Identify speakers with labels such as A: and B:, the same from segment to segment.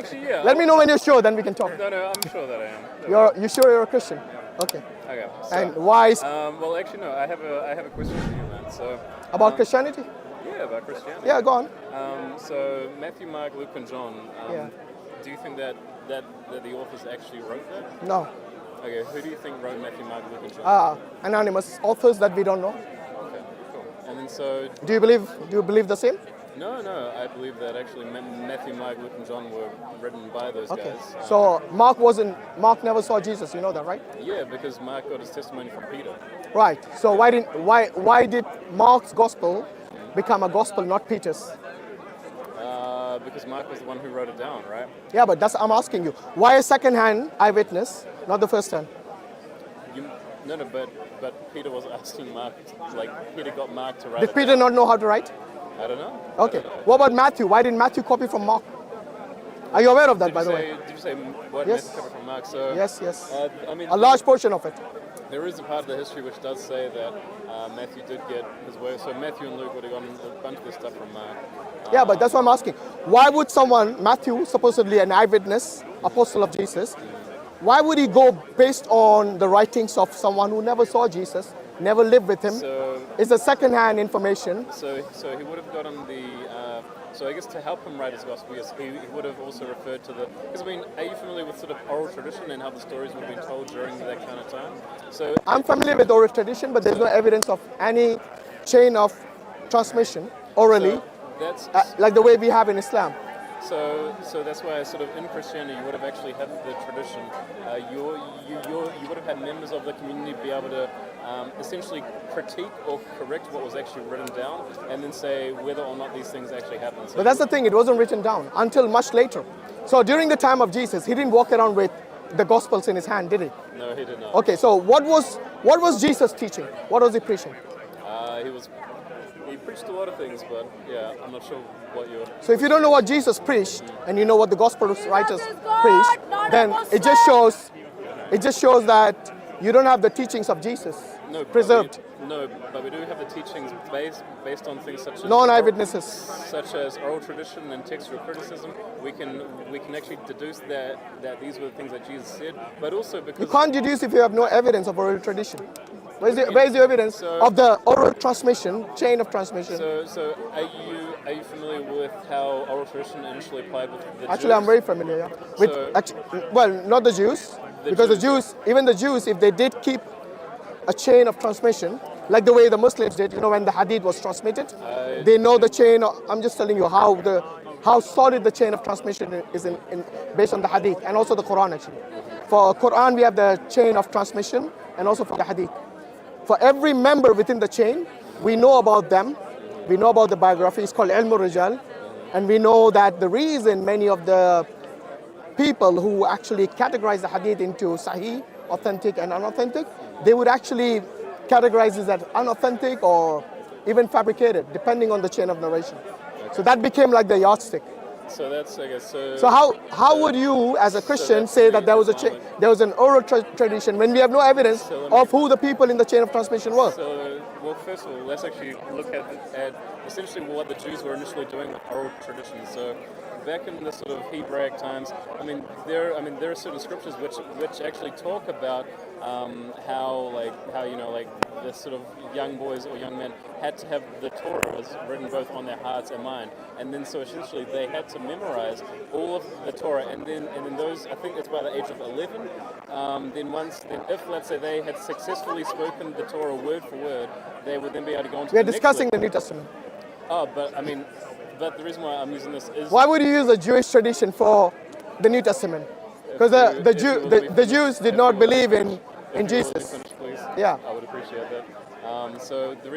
A: Actually, yeah.
B: Let me know when you're sure, then we can talk.
A: No, I'm sure that I am.
B: You sure you're a Christian? Okay.
A: Okay. So,
B: And why?
A: well, actually, no. I have a question for you, man. So.
B: About Christianity?
A: Yeah, about Christianity.
B: Yeah, go on.
A: So Matthew, Mark, Luke, and John.
B: Yeah.
A: Do you think that the authors actually wrote that?
B: No.
A: Okay. Who do you think wrote Matthew, Mark, Luke, and John?
B: Anonymous authors that we don't know.
A: Okay. Cool. And then so.
B: Do you believe the same?
A: No. I believe that actually Matthew, Mark, Luke, and John were written by those
B: Okay.
A: guys.
B: So Mark never saw Jesus. You know that, right?
A: Yeah, because Mark got his testimony from Peter.
B: Right. So why did Mark's gospel become a gospel, not Peter's?
A: Because Mark was the one who wrote it down, right?
B: Yeah, but I'm asking you. Why a second-hand eyewitness, not the first-hand?
A: But Peter was asking Mark, like Peter got Mark to write
B: Did
A: it
B: Peter
A: down.
B: not know how to write?
A: I don't know.
B: Okay. What about Matthew? Why didn't Matthew copy from Mark? Are you aware of that, by the way?
A: Did you say what
B: Yes.
A: Matthew covered from Mark? So,
B: Yes.
A: I mean,
B: A large portion of it.
A: there is a part of the history which does say that Matthew did get his word. So Matthew and Luke would have gotten a bunch of this stuff from Mark.
B: Yeah, but that's what I'm asking. Why would Matthew, supposedly an eyewitness, apostle of Jesus, why would he go based on the writings of someone who never saw Jesus, never lived with him?
A: So
B: It's a second-hand information.
A: So he would have gotten the. So I guess to help him write his gospel, yes, he would have also referred to the. Because I mean, are you familiar with sort of oral tradition and how the stories would have been told during that kind of time? So
B: I'm familiar with oral tradition, but there's no evidence of any chain of transmission orally,
A: so that's
B: like the way we have in Islam.
A: so that's why sort of in Christianity you would have actually had the tradition. You would have had members of the community be able to essentially critique or correct what was actually written down, and then say whether or not these things actually happened. So
B: But that's the thing, it wasn't written down until much later. So during the time of Jesus, he didn't walk around with the Gospels in his hand, did he?
A: no, he did not.
B: Okay, so what was Jesus teaching? What was he preaching?
A: He preached a lot of things, but yeah, I'm not sure what you're.
B: So if you don't know what Jesus preached, and you know what the Gospel writers preached, then it just shows that you don't have the teachings of Jesus preserved.
A: But we do have the teachings based on things such as
B: Non-eyewitnesses.
A: such as oral tradition and textual criticism. We can actually deduce that these were the things that Jesus said, but also because
B: You can't deduce if you have no evidence of oral tradition. Where's the evidence of the oral transmission, chain of transmission?
A: So are you familiar with how oral tradition initially applied with the
B: Actually,
A: Jews?
B: I'm very familiar. Yeah. With well, not the Jews, because even the Jews, if they did keep a chain of transmission, like the way the Muslims did, when the Hadith was transmitted, they know the chain. I'm just telling you how solid the chain of transmission is based on the Hadith and also the Quran actually. For Quran, we have the chain of transmission, and also for the Hadith. For every member within the chain, we know about them. We know about the biography. It's called Ilm al-Rijal. And we know that the reason many of the people who actually categorize the Hadith into Sahih, authentic and unauthentic, they would actually categorize it as unauthentic or even fabricated, depending on the chain of narration. So that became like the yardstick.
A: So that's, I guess.
B: So how would you, as a Christian, say that there was an oral tradition when we have no evidence of who the people in the chain of transmission were?
A: So, well, first of all, let's actually look at essentially what the Jews were initially doing with oral tradition. So, back in the sort of Hebraic times, there are certain scriptures which actually talk about how the sort of young boys or young men had to have the Torah written both on their hearts and mind, and then so essentially they had to memorize all of the Torah, and then those, I think it's by the age of 11. Then if let's say they had successfully spoken the Torah word for word, they would then be able to go on to
B: We are
A: the
B: discussing
A: next
B: the New Testament.
A: But the reason why I'm using this is
B: Why would you use the Jewish tradition for the New Testament? Because the Jews did not believe in Jesus.
A: Finish, please.
B: Yeah.
A: I would appreciate that. So the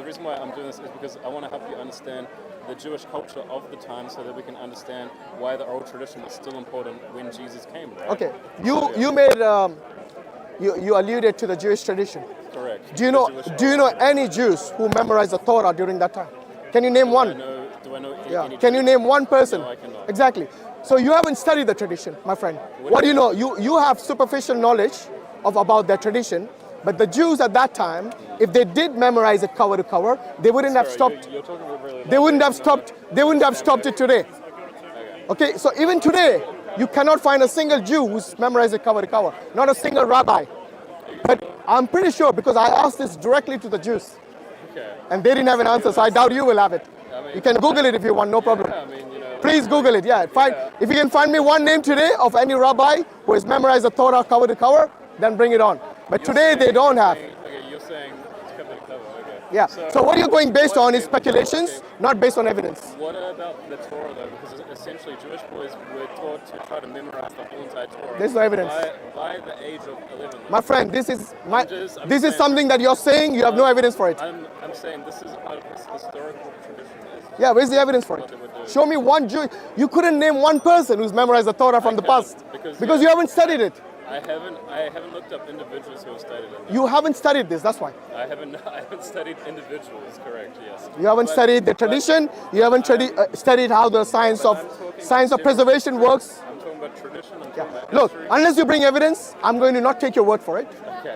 A: reason why I'm doing this is because I want to help you understand the Jewish culture of the time, so that we can understand why the oral tradition was still important when Jesus came. Right?
B: Okay. You made you alluded to the Jewish tradition.
A: Correct.
B: Do you know any Jews who memorized the Torah during that time? Can you name one?
A: Do I know any
B: Can you name one person?
A: No, I cannot.
B: Exactly. So you haven't studied the tradition, my friend. What do you know? You have superficial knowledge about their tradition, but the Jews at that time, if they did memorize it cover to cover, they wouldn't have stopped.
A: You're talking really loud.
B: They wouldn't have stopped. They wouldn't have stopped it today.
A: Okay.
B: Okay, so even today, you cannot find a single Jew who's memorized it cover to cover. Not a single rabbi. But I'm pretty sure, because I asked this directly to the Jews.
A: Okay.
B: And they didn't have an answer, so I doubt you will have it.
A: I mean,
B: You can Google it if you want, no problem.
A: I mean, you know,
B: Please Google it, yeah. If you can find me one name today of any rabbi who has memorized the Torah cover to cover, then bring it on. But today they don't have.
A: Okay, you're saying it's cover to cover, okay.
B: Yeah. So what you're going based on is speculations, not based on evidence.
A: What about the Torah though? Because essentially Jewish boys were taught to try to memorize the whole entire Torah.
B: There's no evidence.
A: By the age of 11.
B: My friend, this is something that you're saying, you have no evidence for it.
A: I'm saying this is part of this historical tradition.
B: Yeah, where's the evidence for it? Show me one Jew. You couldn't name one person who's memorized the Torah from the past. Because you haven't studied it.
A: I haven't looked up individuals who have studied it.
B: You haven't studied this, that's why.
A: I haven't studied individuals, correct, yes.
B: You haven't studied the tradition, you haven't studied how the science of preservation works.
A: I'm talking about tradition, I'm talking about
B: Look,
A: history.
B: unless you bring evidence, I'm going to not take your word for it.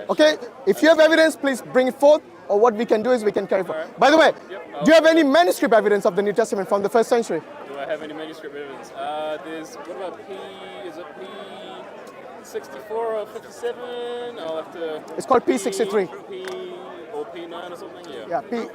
B: Okay? If you have evidence, please bring it forth, or what we can do is we can carry forth. By the way, do you have any manuscript evidence of the New Testament from the 1st century?
A: Do I have any manuscript evidence? What about is it P64 or 57? I'll have to...
B: It's called P63.
A: Or P9 or something, yeah.
B: Yeah,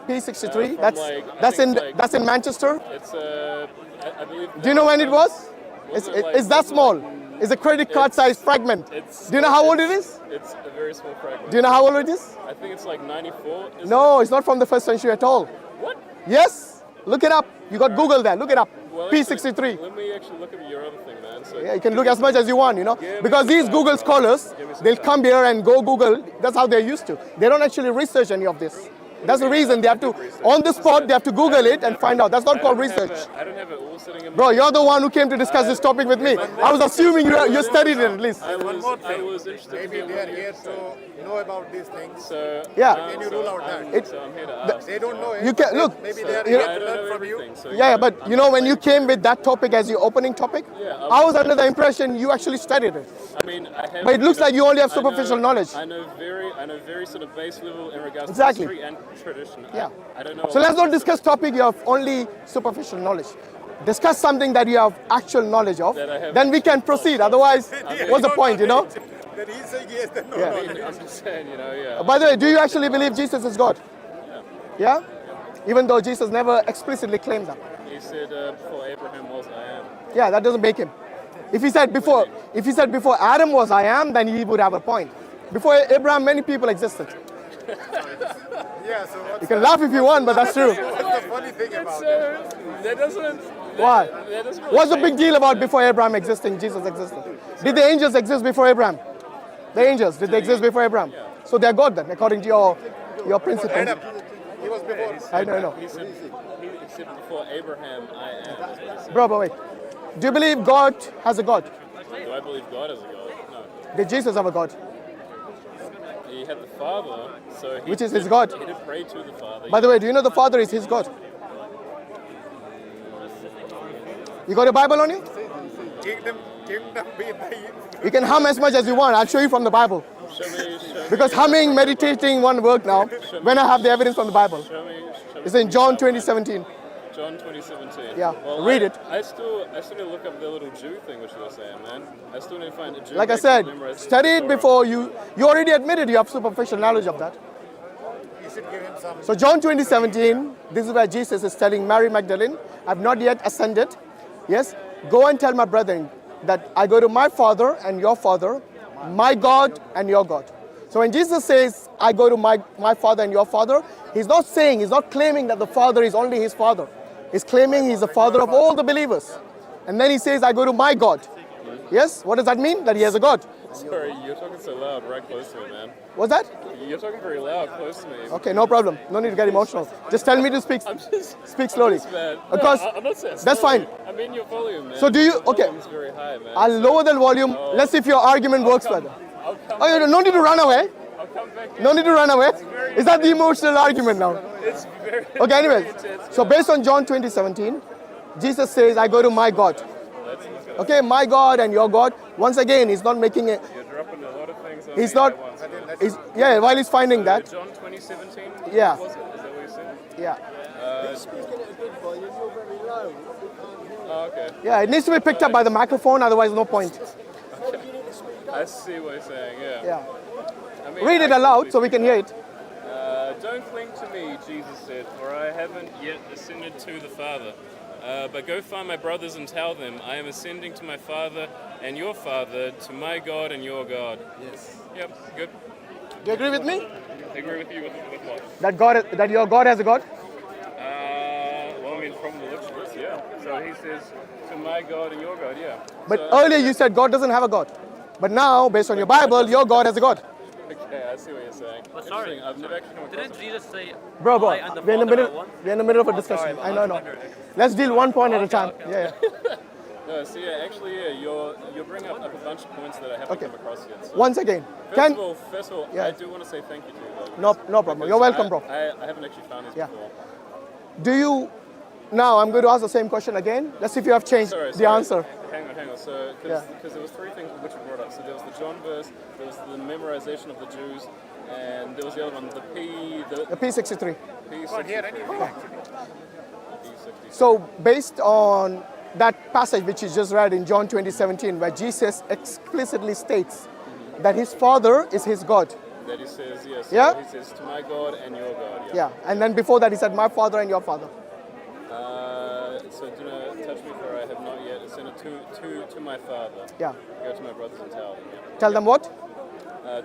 B: P63.
A: From
B: That's in Manchester.
A: It's I believe...
B: Do you know when it was? It's that small. It's a credit card sized fragment. Do you know how old it is?
A: It's a very small fragment.
B: Do you know how old it is?
A: I think it's like 94.
B: No, it's not from the 1st century at all.
A: What?
B: Yes. Look it up. You got Google there. Look it up.
A: Well,
B: P63.
A: Actually, let me actually look at your other thing, man. So
B: Yeah, you can look as much as you want, you know. Because these Google scholars, they'll come here and go Google. That's how they're used to. They don't actually research any of this. That's the reason they have to, on the spot, they have to Google it and find out. That's not called research.
A: I don't have it all sitting in my...
B: Bro, you're the one who came to discuss this topic with me. I was assuming you studied it at least.
A: I was interested
C: Maybe
A: to
C: they are here to know about these things.
A: So,
B: Yeah.
C: Can you rule out that?
A: so I'm here to ask.
C: They don't know it.
B: You can look.
C: Maybe they are
B: you
C: here
B: know-
C: to learn from you.
A: everything, so
B: Yeah, but you know when you came with that topic as your opening topic, I was under the impression you actually studied it.
A: I mean, I have...
B: But it looks like you only have superficial knowledge.
A: I know very sort of base level in regards
B: Exactly.
A: to history and tradition.
B: Yeah.
A: I don't know...
B: So let's not discuss topic you have only superficial knowledge. Discuss something that you have actual knowledge of.
A: That I have-
B: Then we can proceed. Otherwise, what's the point, you know?
C: Then he's saying yes, then no.
B: Yeah.
A: I mean, I'm just saying, you know, yeah.
B: By the way, do you actually believe Jesus is God? Yeah? Even though Jesus never explicitly claimed that.
A: He said, before Abraham was, I am.
B: Yeah, that doesn't make him. If he said before Adam was I am, then he would have a point. Before Abraham, many people existed.
C: Yeah, so what's
B: You can laugh if you want, but that's true.
C: the funny thing about it?
A: That doesn't...
B: Why?
A: That doesn't really
B: What's the
A: change.
B: big deal about before Abraham existing, Jesus existed? Did the angels exist before Abraham? The angels, did they exist before Abraham? So they're God then, according to your principle.
C: Adam, he was before.
B: I know.
A: He said before Abraham, I am. Is what he said.
B: Bro, wait. Do you believe God has a God?
A: Do I believe God is a God? No.
B: Did Jesus have a God?
A: He had the Father, so he
B: Which is his God.
A: He did pray to the Father.
B: By the way, do you know the Father is his God? You got a Bible on you?
C: Kingdom be thy.
B: You can hum as much as you want. I'll show you from the Bible.
A: Show me,
B: Because humming, meditating won't work now when I have the evidence from the Bible.
A: show me.
B: It's in John 20:17.
A: John 20:17.
B: Yeah,
A: Well,
B: read it.
A: I still need to look up the little Jew thing which you were saying, man. I still need to find a Jew.
B: Like I
A: that
B: said,
A: can memorize
B: study it
A: Torah.
B: before you already admitted you have superficial knowledge of that.
C: You should give him some.
B: So John 20:17, this is where Jesus is telling Mary Magdalene, I've not yet ascended. Yes, go and tell my brethren that I go to my Father and your Father, my God and your God. So when Jesus says, I go to my Father and your Father, he's not claiming that the Father is only his Father. He's claiming he's the Father of all the believers. And then he says, I go to my God. Yes, what does that mean? That he has a God.
A: Sorry, you're talking so loud, right close to me, man.
B: What's that?
A: You're talking very loud, close to me.
B: Okay, no problem. No need to get emotional. Just tell me to speak. Speak slowly.
A: Man.
B: Because
A: no, I'm not saying
B: that's
A: slowly.
B: fine.
A: I mean your volume, man.
B: So do you-
A: Your
B: okay.
A: volume's very high, man.
B: I'll lower the volume. Let's see if your argument works further.
A: I'll come
B: Oh, no need to run away.
A: I'll come back.
B: No need to run away. Is that the emotional argument now?
A: It's very
B: Okay, anyways. So based on John 20:17, Jesus says, I go to my God. Okay, my God and your God. Once again, he's not making it.
A: You're dropping a lot of things on
B: He's
A: me
B: not.
A: at once.
B: While he's finding that.
A: John 20:17?
B: Yeah.
A: Was it? Is that what you accent.
B: Yeah.
C: He's speaking at a good volume. You're very low. We can't hear you.
A: Oh, okay.
B: Yeah, it needs to be picked up by the microphone, otherwise no point.
C: Well, you need to speak up.
A: I see what you're saying, yeah.
B: Yeah.
A: I mean,
B: Read it
A: I
B: aloud
A: quickly
B: so we can
A: speak
B: hear
A: up.
B: it.
A: Don't cling to me, Jesus said, for I haven't yet ascended to the Father. But go find my brothers and tell them, I am ascending to my Father and your Father, to my God and your God.
C: Yes.
A: Yep, good.
B: Do you agree with me?
A: I agree with you with what?
B: That your God has a God?
A: Well, I mean, from the looks of this, yeah. So he says, to my God and your God, yeah.
B: But
A: So,
B: earlier you said God doesn't have a God. But now, based on your Bible, your God has a God.
A: okay, I see what you're saying.
D: But sorry,
A: Interesting, I've never actually come across
D: didn't Jesus say,
B: Bro,
D: I and the
B: we're in the
D: Father are
B: middle.
D: one?
B: We're in the middle of a
D: Oh,
B: discussion.
D: sorry,
B: I know. Let's deal one point at a time. Yeah.
A: No, so yeah, actually, yeah, you're bringing up a bunch of points that I haven't
B: Okay.
A: come across yet. So
B: Once again,
A: first of all,
B: Yeah.
A: I do want to say thank you to you. Though,
B: No problem.
A: because
B: You're welcome, bro.
A: I haven't actually found these
B: Yeah.
A: before.
B: do you? Now I'm going to ask the same question again. Let's see if you have changed the answer.
A: Hang on. So, because there was three things which were brought up. So there was the John verse, there was the memorization of the Jews, and there was the other one, the
B: The P63.
C: Can't hear anything actually.
A: P60.
B: So based on that passage which you just read in John 20:17, where Jesus explicitly states that his Father is his God.
A: That he says, yes.
B: Yeah?
A: He says, to my God and your God.
B: Yeah. And then before that he said, my Father and your Father.
A: So do not touch me, for I have not yet ascended to my Father.
B: Yeah.
A: Go to my brothers and tell them. Yeah.
B: Tell them what?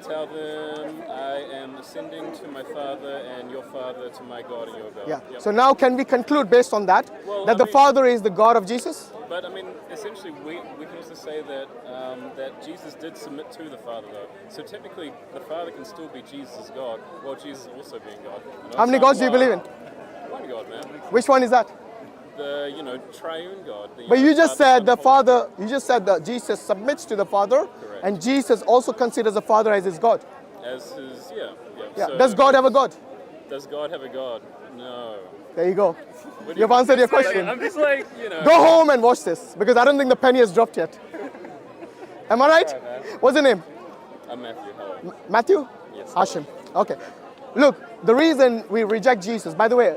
A: Tell them I am ascending to my Father and your Father, to my God and your God.
B: Yeah.
A: Yep.
B: So now can we conclude based on that
A: Well,
B: that
A: I
B: the
A: mean-
B: Father is the God of Jesus?
A: But I mean, essentially, we can also say that that Jesus did submit to the Father, though. So technically, the Father can still be Jesus' God, while Jesus also being God. You know,
B: How many
A: it's not
B: gods do you believe in?
A: One God, man.
B: Which one is that?
A: The triune God.
B: But you just said the
A: Son, Holy
B: Father, you just said that Jesus submits to the Father,
A: Correct.
B: and Jesus also considers the Father as his God.
A: Spirit as his, yeah.
B: Yeah.
A: So
B: Does God have a God?
A: Does God have a God? No.
B: There you go.
A: What do
B: You've
A: you-
B: answered your
A: Like,
B: question.
A: I'm just like,
B: Go home and watch this because I don't think the penny has dropped yet. Am I right?
A: Alright, man.
B: What's your name?
A: I'm Matthew. Hello.
B: Matthew?
A: Yes.
B: Hashim. Okay. Look, the reason we reject Jesus, by the way,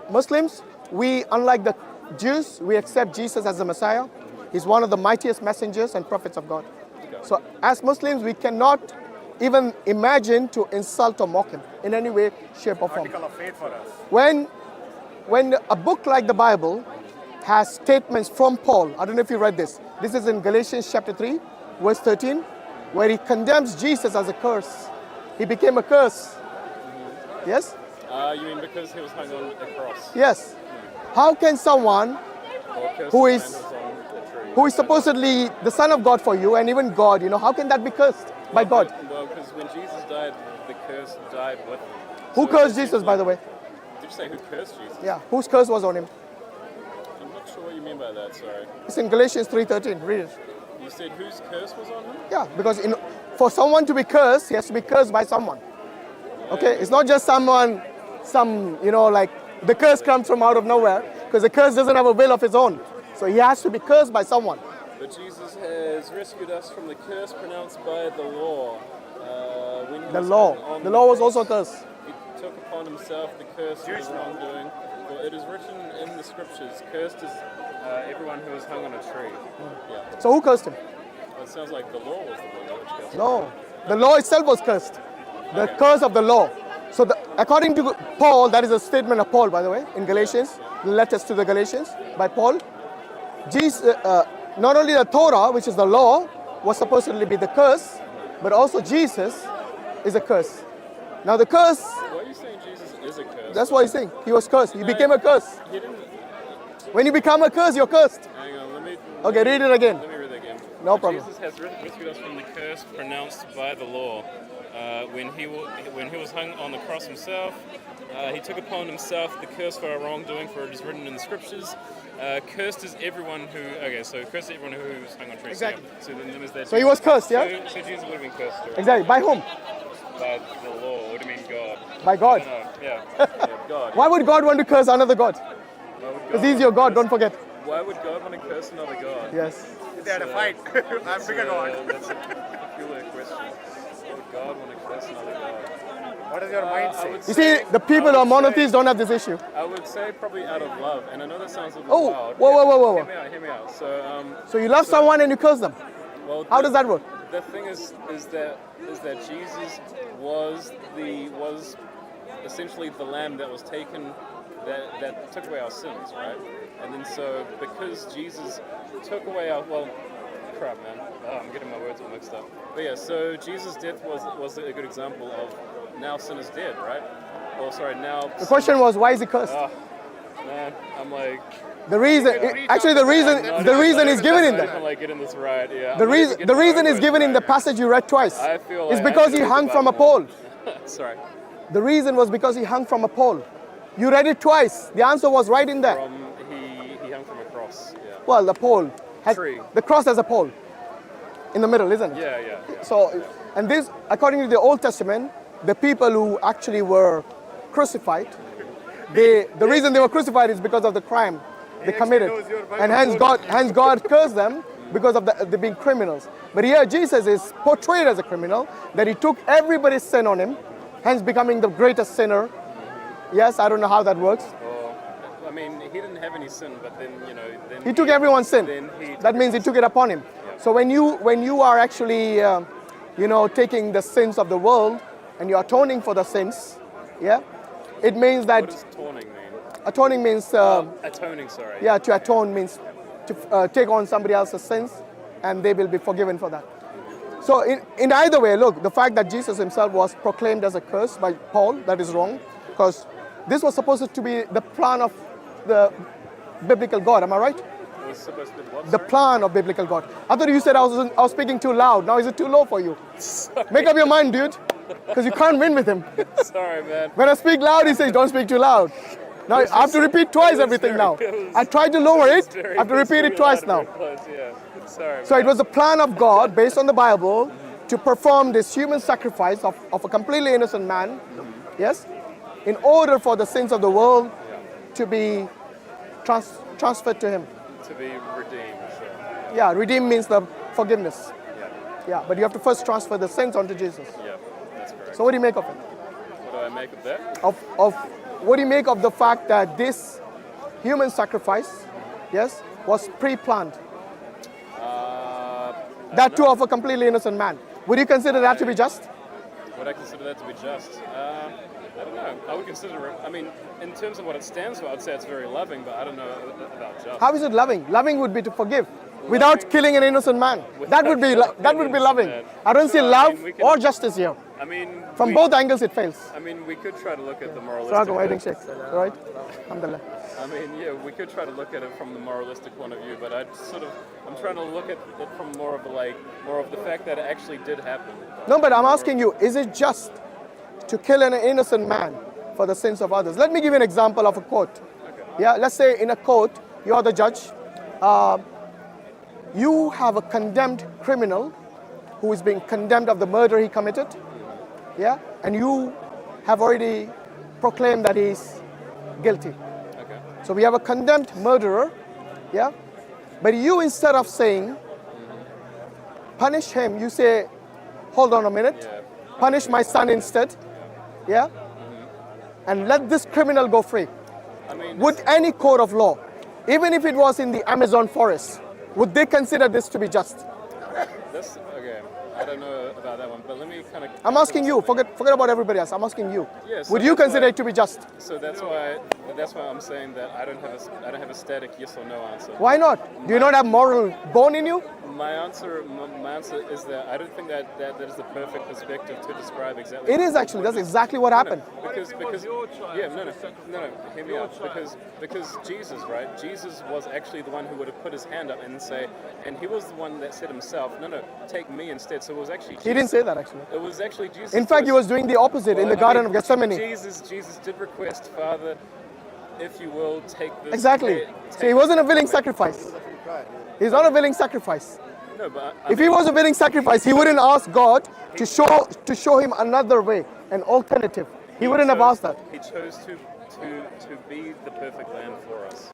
B: Muslims, we, unlike the Jews, we accept Jesus as the Messiah. He's one of the mightiest messengers and prophets of God. So as Muslims, we cannot even imagine to insult or mock him in any way, shape or form.
C: Article of faith for us.
B: When a book like the Bible has statements from Paul, I don't know if you read this. This is in Galatians chapter 3, verse 13, where he condemns Jesus as a curse. He became a curse. Yes?
A: You mean because he was hung on a cross?
B: Yes. How can someone
A: Or cursed
B: Who
A: the
B: is-
A: man who was on a tree?
B: who is supposedly the Son of God for you and even God, how can that be cursed by God?
A: Well, because when Jesus died, the curse died with him.
B: Who
A: So
B: cursed
A: it
B: Jesus,
A: seems
B: by the way?
A: like- Did you say who cursed Jesus?
B: Yeah. Whose curse was on him?
A: I'm not sure what you mean by that, sorry.
B: It's in Galatians 3:13. Read it.
A: You said whose curse was on him?
B: Yeah, because for someone to be cursed, he has to be cursed by someone. Okay, it's not just someone, like the curse comes from out of nowhere, because the curse doesn't have a will of his own. So he has to be cursed by someone.
A: But Jesus has rescued us from the curse pronounced by the law. When he
B: The
A: was
B: law.
A: hung on
B: The law was
A: cross,
B: also a curse.
A: He took upon himself the curse of his wrongdoing. For it is written in the scriptures, cursed is everyone who is hung on a tree. Yeah.
B: So who cursed him?
A: Well, it sounds like the law was the one which cursed him.
B: No. The law itself was cursed. The curse of the law. So according to Paul, that is a statement of Paul, by the way, in Galatians, the letters to the Galatians by Paul. Jesus, not only the Torah, which is the law, was supposedly be the curse, but also Jesus is a curse. Now the curse,
A: Why are you saying Jesus is a curse?
B: that's what he's saying. He was cursed. He became a curse.
A: He didn't.
B: When you become a curse, you're cursed.
A: Hang on, let me.
B: Okay, read it again.
A: Let me read that again.
B: No problem.
A: Jesus has rescued us from the curse pronounced by the law. When he was hung on the cross himself, he took upon himself the curse for our wrongdoing, for it is written in the scriptures. Cursed is everyone who. Okay, so cursed is everyone who is hung on trees.
B: Exactly.
A: So then there's that.
B: So he was cursed, yeah?
A: So Jesus would have been cursed right?
B: Exactly. By whom?
A: By the law. What do you mean God?
B: By God.
A: No, yeah, God.
B: Why would God want to curse another God?
A: Why would
B: Because he's your God, don't forget.
A: Why would God want to curse another God?
B: Yes.
C: They had a fight. I'm bigger God.
A: That's a peculiar question. Why would God want to curse another God?
C: What is your mindset?
B: You see, the people who are monotheists don't have this issue.
A: I would say probably out of love, and I know that sounds a little
B: Oh,
A: wild.
B: whoa.
A: Hear me out.
B: So you love someone and you curse them.
A: Well,
B: How does that work?
A: The thing is that Jesus was essentially the lamb that was taken, that took away our sins, right? And then so because Jesus took away our crap, man. Oh, I'm getting my words all mixed up. But yeah, so Jesus' death was a good example of now sin is dead, right? Or sorry, now.
B: The question was, why is he cursed?
A: Oh, man, I'm like.
B: The reason is given in
A: I'm
B: that.
A: like getting this right, yeah.
B: The reason is given in the passage you read twice.
A: I feel like
B: it's because he hung from a pole.
A: Sorry.
B: The reason was because he hung from a pole. You read it twice. The answer was right in there.
A: He hung from a cross. Yeah.
B: Well, the pole has
A: Tree.
B: the cross has a pole in the middle, isn't it?
A: Yeah.
B: So, and this, according to the Old Testament, the people who actually were crucified, the reason they were crucified is because of the crime they committed, and hence God cursed them because of the being criminals. But here Jesus is portrayed as a criminal, that he took everybody's sin on him, hence becoming the greatest sinner. Yes, I don't know how that works.
A: Well, I mean, he didn't have any sin, but then then
B: he took everyone's sin. That means he took it upon him.
A: Yeah.
B: So when you are actually taking the sins of the world and you're atoning for the sins, yeah, it means that.
A: What does atoning mean?
B: Atoning means
A: atoning. Sorry.
B: Yeah, to atone means to take on somebody else's sins, and they will be forgiven for that. So in either way, look, the fact that Jesus himself was proclaimed as a curse by Paul, that is wrong, because this was supposed to be the plan of the biblical God. Am I right?
A: It was supposed to be what?
B: The plan of biblical God. I thought you said I was speaking too loud. Now is it too low for you?
A: Sorry.
B: Make up your mind, dude, because you can't win with him.
A: Sorry, man.
B: When I speak loud, he says, don't speak too loud. Now I have to repeat twice everything now. I tried to lower it. I have to repeat it twice now.
A: Yeah. Sorry.
B: So it was the plan of God, based on the Bible, to perform this human sacrifice of a completely innocent man, yes, in order for the sins of the world to be transferred to him.
A: To be redeemed. Sure.
B: Yeah, redeem means the forgiveness.
A: Yeah.
B: Yeah, but you have to first transfer the sins onto Jesus.
A: Yeah, that's correct.
B: So what do you make of it?
A: What do I make of that?
B: Of what do you make of the fact that this human sacrifice, yes, was pre-planned? That too of a completely innocent man. Would you consider that to be just?
A: Would I consider that to be just? I don't know. I would consider it, I mean, in terms of what it stands for, I'd say it's very loving, but I don't know about just.
B: How is it loving? Loving would be to forgive without killing an innocent man. That would be loving. I don't see love or justice here.
A: I mean,
B: from both angles it fails.
A: I mean, we could try to look at the moralistic.
B: Right? Alhamdulillah.
A: I mean, yeah, we could try to look at it from the moralistic point of view, but I'm trying to look at it from more of the fact that it actually did happen.
B: No, but I'm asking you, is it just to kill an innocent man for the sins of others? Let me give you an example of a court.
A: Okay.
B: Yeah, let's say in a court, you are the judge. You have a condemned criminal who is being condemned of the murder he committed. Yeah, and you have already proclaimed that he's guilty.
A: Okay.
B: So we have a condemned murderer, yeah? But you, instead of saying, punish him, you say, hold on a minute, punish my son instead, yeah? And let this criminal go free.
A: I mean,
B: would any court of law, even if it was in the Amazon forest, would they consider this to be just?
A: Okay. I don't know about that one, but let me kind of.
B: I'm asking you. Forget about everybody else. I'm asking you.
A: Yeah, so
B: would you consider it to be just?
A: So that's why I'm saying that I don't have a static yes or no answer.
B: Why not? Do you not have moral bone in you?
A: My answer is that I don't think that is the perfect perspective to describe exactly.
B: It is actually. That's exactly what happened.
A: Because yeah, no, hear me out. Because Jesus, right? Jesus was actually the one who would have put his hand up and say, and he was the one that said himself, no, take me instead. So it was actually Jesus.
B: He didn't say that actually.
A: It was actually Jesus.
B: In fact, he was doing the opposite in the Garden of Gethsemane.
A: Jesus did request, Father, if you will, take this.
B: Exactly. So he wasn't a willing sacrifice. He's not a willing sacrifice.
A: No, but
B: if he was a willing sacrifice, he wouldn't ask God to show him another way, an alternative. He wouldn't have asked that.
A: He chose to be the perfect lamb for us.